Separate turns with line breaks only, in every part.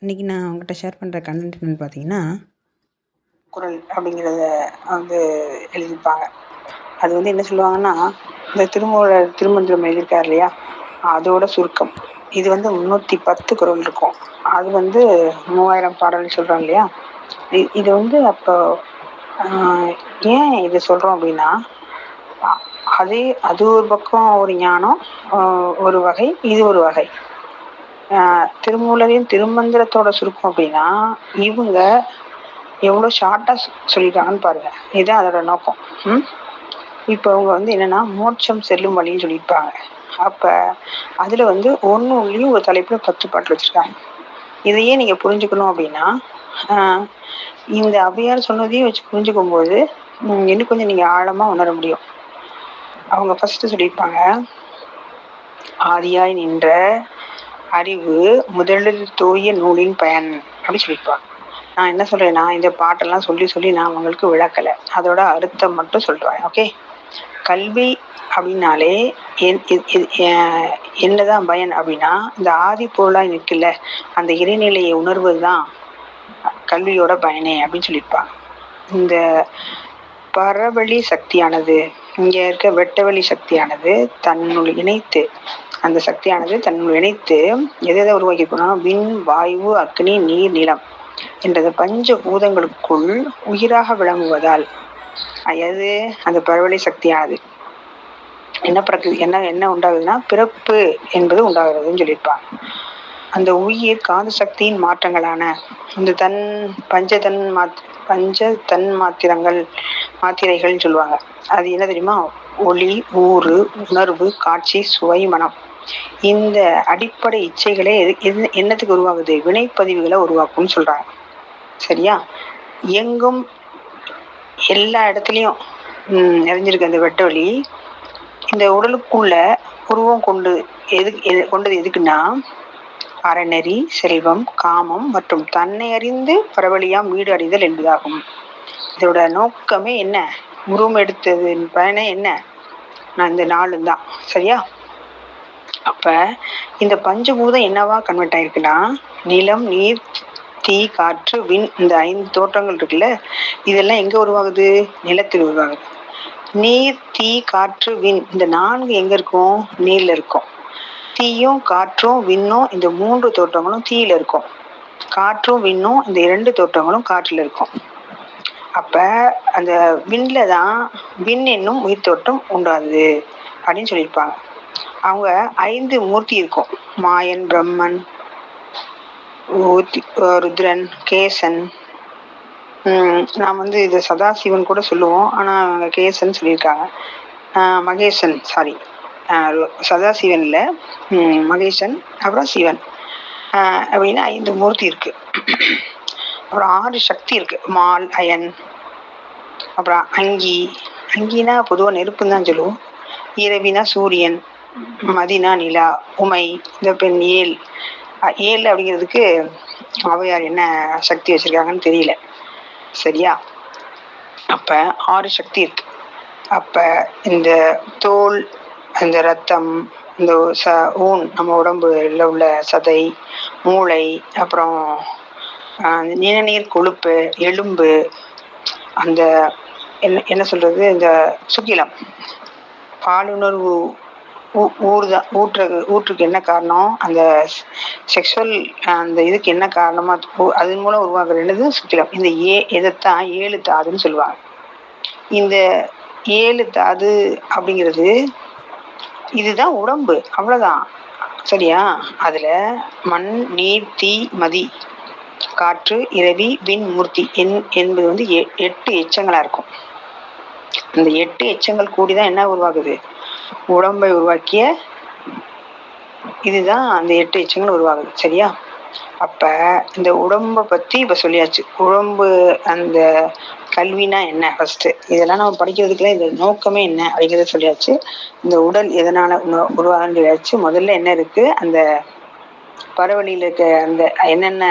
இன்றைக்கி நான் உங்கள்கிட்ட ஷேர் பண்ணுற கண்டென்ட் என்னென்னு பார்த்தீங்கன்னா,
குறள் அப்படிங்கிறத வந்து எழுதியிருப்பாங்க. அது வந்து என்ன சொல்லுவாங்கன்னா, இந்த திருமந்திரம் எழுதியிருக்காரு இல்லையா, அதோட சுருக்கம். இது வந்து 310 குறள் இருக்கும். அது வந்து 3000 பாடல்னு சொல்கிறோம் இல்லையா. இது வந்து அப்போ ஏன் இது சொல்கிறோம் அப்படின்னா, அது ஒரு பக்கம் ஒரு ஞானம் ஒரு வகை, இது ஒரு வகை. திருமூலரின் திருமந்திரத்தோட சுருக்கம் அப்படின்னா, இவங்க எவ்வளோ ஷார்ட்டாக சொல்லியிருக்காங்கன்னு பாருங்க. இதுதான் அதோட நோக்கம். இப்போ அவங்க வந்து என்னன்னா, மோட்சம் செல்லும் வழின்னு சொல்லியிருப்பாங்க. அப்போ அதில் வந்து ஒன்றுலையும் ஒரு தலைப்பில் 10 பாட்டு வச்சுருக்காங்க. இதையே நீங்கள் புரிஞ்சுக்கணும் அப்படின்னா, இந்த ஔவையார் சொன்னதையும் வச்சு புரிஞ்சுக்கும் போது இன்னும் கொஞ்சம் நீங்கள் ஆழமாக உணர முடியும். அவங்க ஃபர்ஸ்ட் சொல்லியிருப்பாங்க, ஆதியாய் நின்ற அறிவு முதலில் தூய நூலின் பயன் அப்படின்னு சொல்லியிருப்பாங்க. நான் என்ன சொல்றேன்னா, இந்த பாட்டெல்லாம் சொல்லி சொல்லி நான் உங்களுக்கு விளக்கலை, அதோட அர்த்தம் மட்டும் சொல்றேன். ஓகே, கல்வி அப்படின்னாலே என்னதான் பயன் அப்படின்னா, இந்த ஆதி பொருளாய் நிற்கல அந்த இறைநிலையை உணர்வது தான் கல்வியோட பயனே அப்படின்னு சொல்லியிருப்பாங்க. இந்த பரவழி சக்தியானது, இங்க இருக்க வெட்டவெளி சக்தியானது தன்னுள் இணைத்து, அந்த சக்தியானது தன்னுள் இணைத்து எதை உருவாக்கிக்கணும், விண் வாயு அக்னி நீர் நிலம் என்றது பஞ்ச பூதங்களுக்குள் உயிராக விளங்குவதால் அதாவது அந்த பரவழி சக்தியானது என்ன உண்டாகுதுன்னா, பிறப்பு என்பது உண்டாகிறதுன்னு சொல்லியிருப்பாங்க. அந்த உயிர் காந்த சக்தியின் மாற்றங்களான இந்த பஞ்ச மாத்திரைகள்னு சொல்லுவாங்க. அது என்ன தெரியுமா, ஒளி, ஊறு, உணர்வு, காட்சி, சுவை, மனம். இந்த அடிப்படை இச்சைகளே என்னத்துக்கு உருவாகுது, வினைப்பதிவுகளை உருவாக்கும்னு சொல்றாங்க. சரியா, எங்கும் எல்லா இடத்துலையும் நிறைஞ்சிருக்கு அந்த வெட்டவெளி. இந்த உடலுக்குள்ள உருவம் கொண்டது எதுக்குன்னா, அறநெறி, செல்வம், காமம் மற்றும் தன்னை அறிந்து பரவழியாம் வீடு அறிதல் என்பதாகும். இதோட நோக்கமே என்ன, உருவம் எடுத்ததின் பயனே என்ன, நான் இந்த 4 தான். சரியா, அப்ப இந்த பஞ்சபூதம் என்னவா கன்வெர்ட் ஆயிருக்குன்னா, நிலம், நீர், தீ, காற்று, விண், இந்த 5 தோற்றங்கள் இருக்குல்ல, இதெல்லாம் எங்க உருவாகுது, நிலத்தில் உருவாகுது. நீர், தீ, காற்று, விண், இந்த 4 எங்க இருக்கும், நீர்ல இருக்கும். தீயும் காற்றும் விண்ணும் இந்த 3 தோற்றங்களும் தீயில இருக்கும். காற்றும் விண்ணும் இந்த 2 தோற்றங்களும் காற்றுல இருக்கும். அப்ப அந்த விண்ல தான் விண் என்னும் உயிர் தோற்றம் உண்டாது அப்படின்னு சொல்லியிருப்பாங்க. அவங்க 5 மூர்த்தி இருக்கும், மாயன், பிரம்மன், ருத்ரன், கேசன். நாம் வந்து இது சதாசிவன் கூட சொல்லுவோம், ஆனா அவங்க கேசன் சொல்லியிருக்காங்க. மகேசன், சாரி, சதாசிவன் இல்லை, மகேசன், அப்புறம் சிவன் அப்படின்னு 5 மூர்த்தி இருக்கு. அப்புறம் 6 சக்தி இருக்கு, மால், அயன், அப்புறம் அங்கினா பொதுவாக நெருப்புன்னு தான் சொல்லுவோம், இரவினா சூரியன், மதினா நிலா, உமை, இந்த பெண் ஏல் அப்படிங்கிறதுக்கு ஔவையார் என்ன சக்தி வச்சிருக்காங்கன்னு தெரியல. சரியா, அப்ப 6 சக்தி இருக்கு. அப்ப இந்த தோல், இந்த ரத்தம், இந்த ஊன், நம்ம உடம்புல உள்ள சதை, மூளை, அப்புறம் நிணநீர் கொழுப்பு, எலும்பு, அந்த என்ன சொல்றது, இந்த சுக்கிலம், பாலுணர்வு ஊற்றுக்கு என்ன காரணம், அந்த செக்ஷுவல் அந்த இதுக்கு என்ன காரணமா அதன் மூலம் உருவாக்குற என்னது, சுக்கிலம். இந்த இதைத்தான் 7 தாதுன்னு சொல்லுவாங்க. இந்த 7 தாது அப்படிங்கிறது இதுதான் உடம்பு, அவ்வளவுதான். சரியா, அதுல மண், நீர், தீ, மதி, காற்று, இரவி, விண், மூர்த்தி என்பது வந்து 8 எச்சங்களா இருக்கும். இந்த 8 எச்சங்கள் கூடிதான் என்ன உருவாகுது, உடம்பை உருவாக்கிய இதுதான் அந்த 8 எச்சங்கள் உருவாகுது. சரியா, அப்ப இந்த உடம்பை பத்தி இப்ப சொல்லியாச்சு. உடம்பு அந்த கல்வினா என்ன, ஃபர்ஸ்ட் இதெல்லாம் நம்ம படிக்கிறதுக்குலாம் இந்த நோக்கமே என்ன அப்படிங்கிறத சொல்லியாச்சு. இந்த உடல் எதனால உருவாகுன்னு சொல்லியாச்சு. முதல்ல என்ன இருக்கு, அந்த பரவழியில இருக்க அந்த என்னென்ன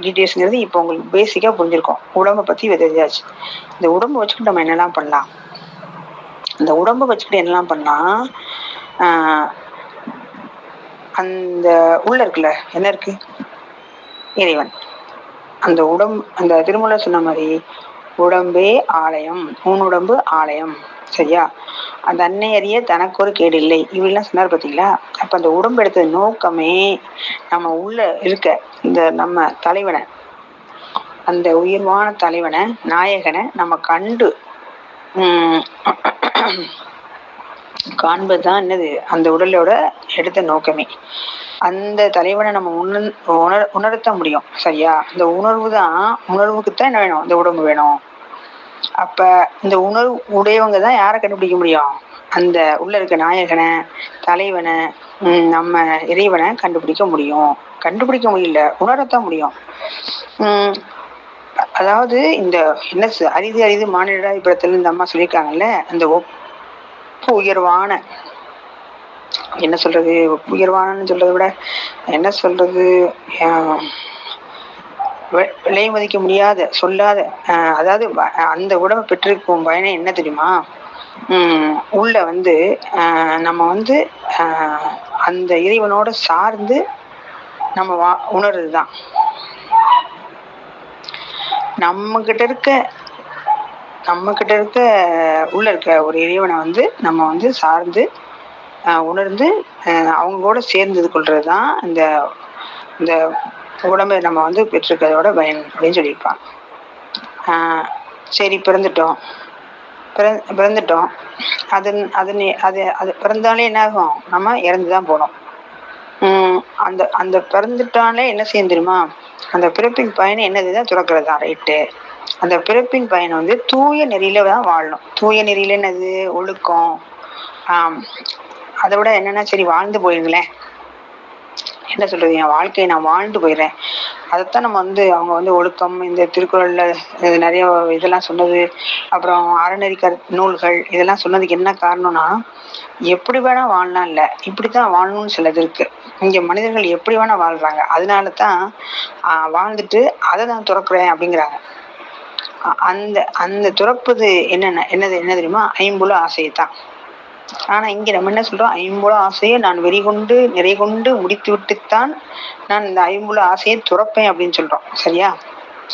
டீட்டெயில்ஸ்ங்கிறது இப்போ உங்களுக்கு பேசிக்கா புரிஞ்சிருக்கும். உடம்பை பத்தி தெரிஞ்சாச்சு. இந்த உடம்பை வச்சுக்கிட்டு நம்ம என்னெல்லாம் பண்ணலாம், இந்த உடம்பை வச்சுக்கிட்டு என்னெல்லாம் பண்ணலாம், அந்த உள்ள இருக்குல்ல, என்ன இருக்கு, இறைவன். அந்த திருமூலர் சொன்ன மாதிரி உடம்பே ஆலயம், உடம்பு ஆலயம். சரியா? அந்த அன்னை அறிய தனக்கு ஒரு கேடு இல்லை, இப்படிலாம் சொன்னார் பார்த்தீங்களா? அப்ப அந்த உடம்பு எடுத்த நோக்கமே நம்ம உள்ள இருக்க இந்த நம்ம தலைவனை, அந்த உயர்வான தலைவனை, நாயகனை நம்ம கண்டு காண்பதுதான் என்னது அந்த உடலோட எடுத்த நோக்கமே. அந்த தலைவனை நம்ம உணர்த்த முடியும். சரியா? இந்த உணர்வுக்குத்தான் என்ன வேணும்? இந்த உடம்பு வேணும். அப்ப இந்த உணர்வு உடையவங்க தான் யாரை கண்டுபிடிக்க முடியும்? அந்த உள்ள இருக்க நாயகனை, தலைவனை, நம்ம இறைவனை கண்டுபிடிக்க முடியும். கண்டுபிடிக்க முடியல, உணரத்தான் முடியும். அதாவது இந்த என்ன அரிது அரிது மானிடராய்புரத்துல இந்த அம்மா சொல்லியிருக்காங்கல்ல, அந்த உயர்வான என்ன சொல்றது, உயர்வானன்னு சொல்றதை விட என்ன சொல்றது, விலை மதிக்க முடியாத சொல்லாத, அதாவது அந்த உடம்பை பெற்றிருக்கும் பயணம் என்ன தெரியுமா? உள்ள வந்து நம்ம வந்து அந்த இறைவனோட சார்ந்து நம்ம உணர்றதுதான். நம்ம கிட்ட இருக்க உள்ள இருக்க ஒரு இறைவனை வந்து நம்ம வந்து சார்ந்து உணர்ந்து அவங்க கூட சேர்ந்து கொள்றதுதான் இந்த இந்த உடம்பை நம்ம வந்து பெற்றிருக்கிறதோட பயன் அப்படின்னு சொல்லியிருப்பாங்க. சரி, பிறந்துட்டோம். அது பிறந்தாலே என்ன ஆகும்? நம்ம இறந்துதான் போனோம். அந்த அந்த பிறந்துட்டாலே என்ன செய்யும் தெரியுமா? அந்த பிறப்பின் பயனை என்னதுதான் துறக்கிறது தான். ரைட்டு. அந்த பிறப்பின் பயனை வந்து தூய நெறியில தான் வாழணும். தூய நெறியில என்னது? ஒழுக்கம். அதை விட என்னன்னா, சரி வாழ்ந்து போயிருங்களேன், என்ன சொல்றது, என் வாழ்க்கையை நான் வாழ்ந்து போயிடுறேன். அதைத்தான் நம்ம வந்து அவங்க வந்து ஒழுக்கம், இந்த திருக்குறள்ல நிறைய இதெல்லாம் சொன்னது, அப்புறம் அறநெறி நூல்கள் இதெல்லாம் சொன்னதுக்கு என்ன காரணம்னா, எப்படி வேணா வாழலாம் இல்ல, இப்படித்தான் வாழணும்னு சிலது இருக்கு. இங்க மனிதர்கள் எப்படி வேணா வாழ்றாங்க. அதனாலதான் வாழ்ந்துட்டு அதை நான் துறக்குறேன் அப்படிங்கிறாங்க. அந்த அந்த துறப்பது என்ன தெரியுமா? ஐம்புல ஆசையைத்தான். ஆனா இங்க நம்ம என்ன சொல்றோம்? ஐம்புல ஆசையை நான் வெறிகொண்டு நிறை கொண்டு முடித்து விட்டுத்தான் நான் இந்த ஐம்புல ஆசையை துறப்பேன் அப்படின்னு சொல்றோம். சரியா?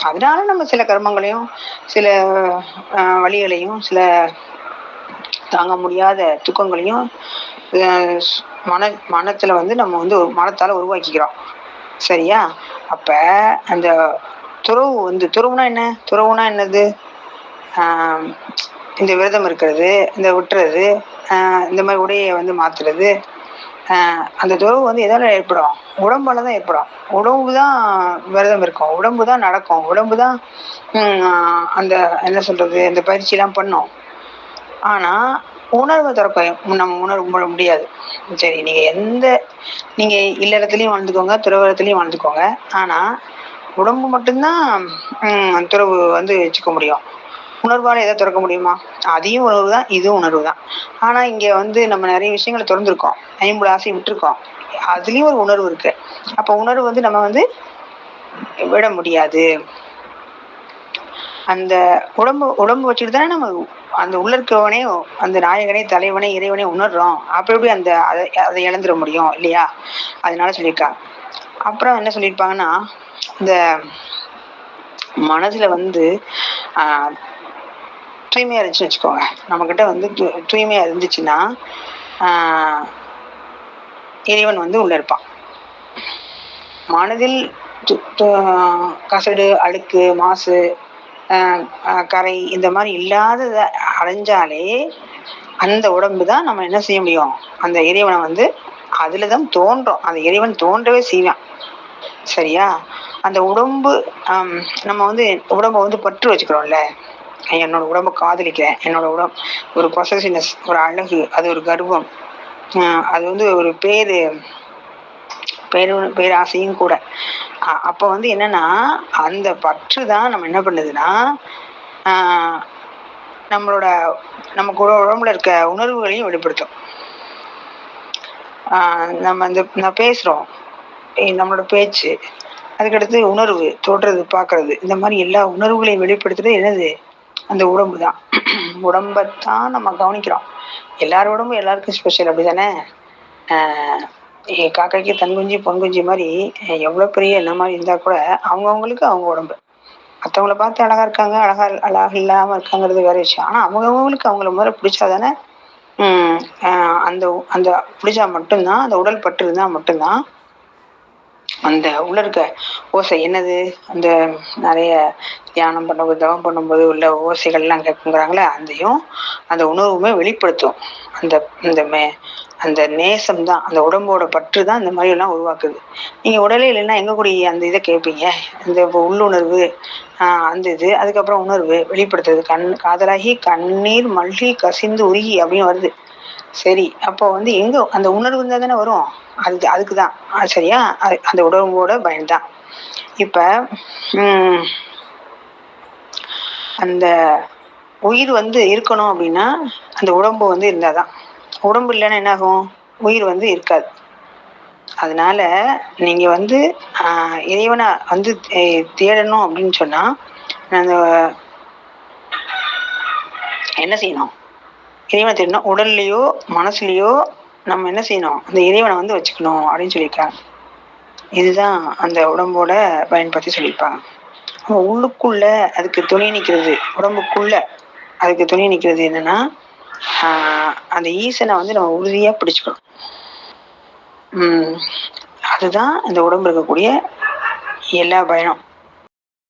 அதனால நம்ம சில கர்மங்களையும் சில வழிகளையும் சில தாங்க முடியாத துக்கங்களையும் மனத்துல வந்து நம்ம வந்து மனத்தால உருவாக்கிக்கிறோம். சரியா? அப்ப அந்த துறவுனா என்ன? துறவுனா என்னது? இந்த விரதம் இருக்கிறது, இந்த விட்டுறது, இந்த மாதிரி உடையை வந்து மாத்துறது, அந்த துறவு வந்து எதால ஏற்படும்? உடம்பாலதான் ஏற்படும். உடம்பு தான் விரதம் இருக்கும், உடம்பு தான் நடக்கும், உடம்பு தான் அந்த என்ன சொல்றது, இந்த பயிற்சி எல்லாம் பண்ணும். ஆனா உணர்வை திறக்க நம்ம உணர முடியாது. சரி, நீங்க இல்லறத்துலயும் வாழ்ந்துக்கோங்க, துறவரத்துலயும் வாழ்ந்துக்கோங்க. ஆனா உடம்பு மட்டும்தான் துறவு வந்து வச்சுக்க முடியும். உணர்வால எதை திறக்க முடியுமா? அதையும் உணர்வு தான், இதுவும் உணர்வு தான். ஆனா இங்க வந்து நம்ம நிறைய விஷயங்களை திறந்திருக்கோம், ஐம்பது ஆசையை விட்டுருக்கோம், அதுலயும் ஒரு உணர்வு இருக்கு. அப்ப உணர்வு வந்து நம்ம வந்து விட முடியாது. அந்த உடம்பு வச்சுட்டு தானே நம்ம அந்த உள்ள இருக்கவனே, அந்த நாயகனே, தலைவனே, இறைவனே உணர்றோம். அப்ப எப்படி அதை இழந்துட முடியும் இல்லையா? அதனால சொல்லியிருக்காங்க. அப்புறம் என்ன சொல்லியிருப்பாங்கன்னா, இந்த மனதுல வந்து தூய்மையா இருந்துச்சுன்னு வச்சுக்கோங்க. நம்ம கிட்ட வந்து தூய்மையா இருந்துச்சுன்னா இறைவன் வந்து உள்ள இருப்பான். மனதில் கசடு, அழுக்கு, மாசு, கரை இந்த மாதிரி இல்லாதத அடைஞ்சாலே அந்த உடம்பு தான் நம்ம என்ன செய்ய முடியும்? அந்த இறைவனை வந்து அதுலதான் தோன்றும். அந்த இறைவன் தோன்றவே செய்வான். சரியா? அந்த உடம்பு நம்ம வந்து உடம்பை வந்து பற்று வச்சுக்கிறோம்ல, என்னோட உடம்பை காதலிக்கிறேன், என்னோட உடம்பு ஒரு பொசசிவ்னஸ், ஒரு அழகு, அது ஒரு கர்வம், அது வந்து ஒரு பேராசையும் கூட. அப்ப வந்து என்னன்னா, அந்த பற்று தான் நம்ம என்ன பண்ணுதுன்னா நமக்கு உடம்புல இருக்க உணர்வுகளையும் வெளிப்படுத்தும். நம்ம பேசுறோம், நம்மளோட பேச்சு, அதுக்கடுத்து உணர்வு, தொடுறது, பார்க்கறது, இந்த மாதிரி எல்லா உணர்வுகளையும் வெளிப்படுத்துறது என்னது? அந்த உடம்பு தான். உடம்பைத்தான் நம்ம கவனிக்கிறோம். எல்லாரோட உடம்பும் எல்லாருக்கும் ஸ்பெஷல், அப்படிதானே? காக்கைக்கு தன் குஞ்சு பொன் குஞ்சு மாதிரி எவ்வளோ பெரிய என்ன மாதிரி இருந்தால் கூட அவங்கவுங்களுக்கு அவங்க உடம்பு. மற்றவங்கள பார்த்து அழகா இருக்காங்க, அழகா இல்லாமல் இருக்காங்கிறது வேற விஷயம். ஆனால் அவங்கவுங்களுக்கு அவங்கள முதல்ல பிடிச்சாதானே அந்த அந்த பிடிச்சா மட்டும்தான், அந்த உடல் பற்று இருந்தால் மட்டும்தான் அந்த உள்ள இருக்க ஓசை என்னது, அந்த நிறைய தியானம் பண்ணும்போது தவம் பண்ணும்போது உள்ள ஓசைகள்லாம் கேட்குங்கிறாங்களே, அதையும் அந்த உணர்வுமே வெளிப்படுத்தும். அந்த இந்த அந்த நேசம் தான், அந்த உடம்போட பற்று தான் இந்த மாதிரி எல்லாம் உருவாக்குது. நீங்க உடலே இல்லைன்னா எங்க கூடி அந்த இதை கேட்பீங்க? இந்த உள்ளுணர்வு, அந்த இது அதுக்கப்புறம் உணர்வு வெளிப்படுத்துறது. காதலாகி கண்ணீர் மல்கி கசிந்து உருகி அப்படின்னு வருது. சரி, அப்போ வந்து எங்க அந்த உணர்வு இருந்தா தானே வரும். அதுக்குதான் சரியா, அந்த உடம்போட பயன்தான். இப்ப உம் அந்த உயிர் வந்து இருக்கணும் அப்படின்னா அந்த உடம்பு வந்து இருந்தாதான். உடம்பு இல்லைன்னா என்ன ஆகும்? உயிர் வந்து இருக்காது. அதனால நீங்க வந்து இறைவனை வந்து தேடணும் அப்படின்னு சொன்னா அந்த என்ன செய்யணும்? இறைவனை தேடணும். உடல்லையோ மனசுலயோ நம்ம என்ன செய்யணும்? அந்த இறைவனை வந்து வச்சுக்கணும் அப்படின்னு சொல்லியிருக்காங்க. இதுதான் அந்த உடம்போட பயன் பத்தி சொல்லியிருப்பாங்க. உள்ளுக்குள்ள அதுக்கு துணை நிற்கிறது, உடம்புக்குள்ள அதுக்கு துணை நிற்கிறது என்னன்னா அந்த ஈசனை வந்து நம்ம உறுதியா பிடிச்சுக்கணும். அதுதான் இந்த உடம்பு இருக்கக்கூடிய எல்லா பயனும்.